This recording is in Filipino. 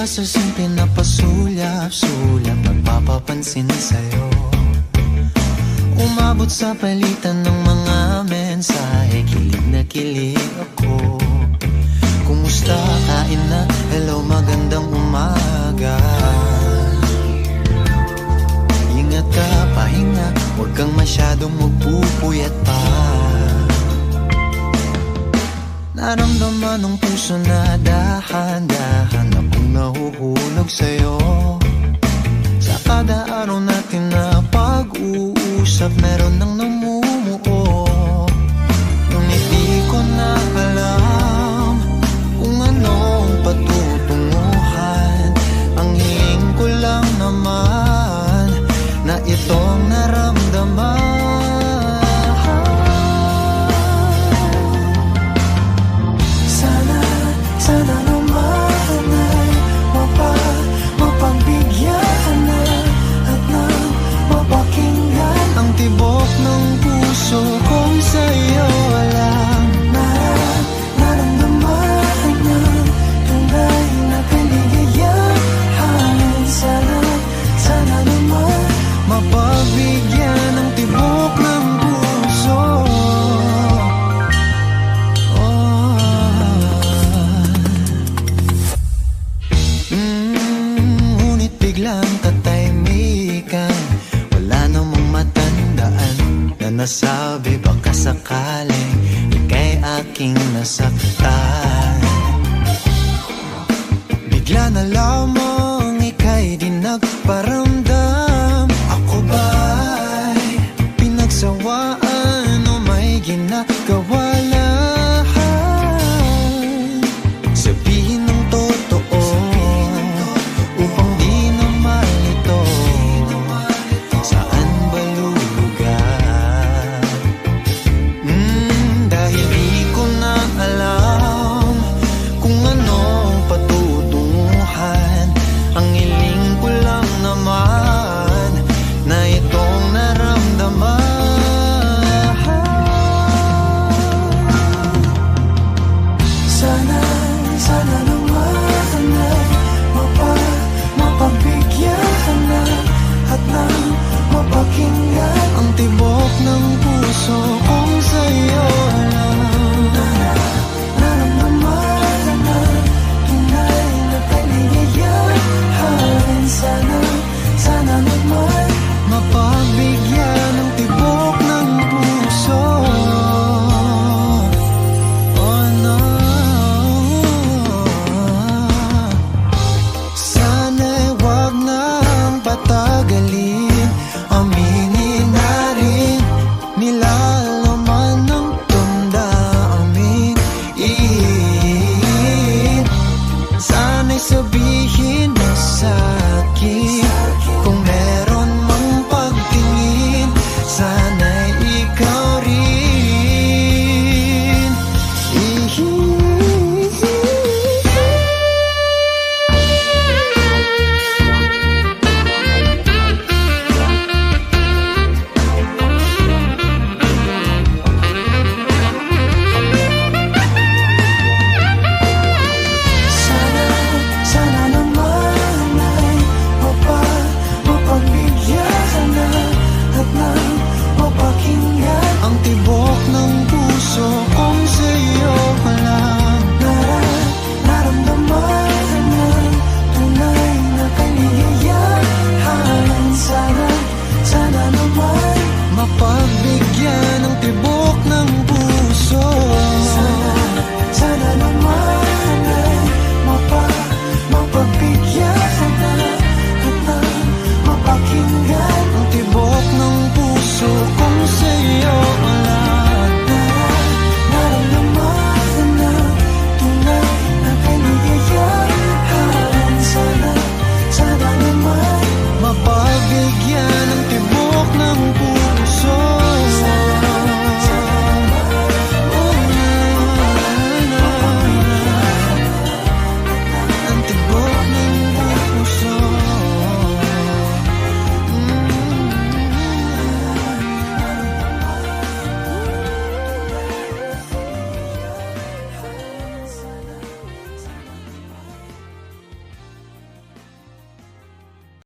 ka sa simple na pasulyap-sulyap, magpapapansin sa'yo. Umabot sa palitan ng mga mensahe, kilig na kilig ako. Kumusta, kain na, hello, magandang umaga. Ingat ka, pahinga, huwag kang masyadong magpupuyat pa. Naramdaman ng puso na dahan-dahan akong nahuhulog sa'yo. Sa kada araw natin na pag-uusap, meron nang namumuo. Ngunit di ko na alam kung anong patutunguhan. Ang hiling ko lang naman na itong naramdaman. Sana naman ay mapagbigyan na at nang mapakinggan ang tibok ng puso kong sa'yo lang. Naramdaman ng tunay na kaligayahan. Sana naman mapagbigyan ang tibok ng puso. Ngunit biglang katahimikan, wala namang matandaan na nasabi baka sakaling ika'y aking nasaktan. Bigla na lamang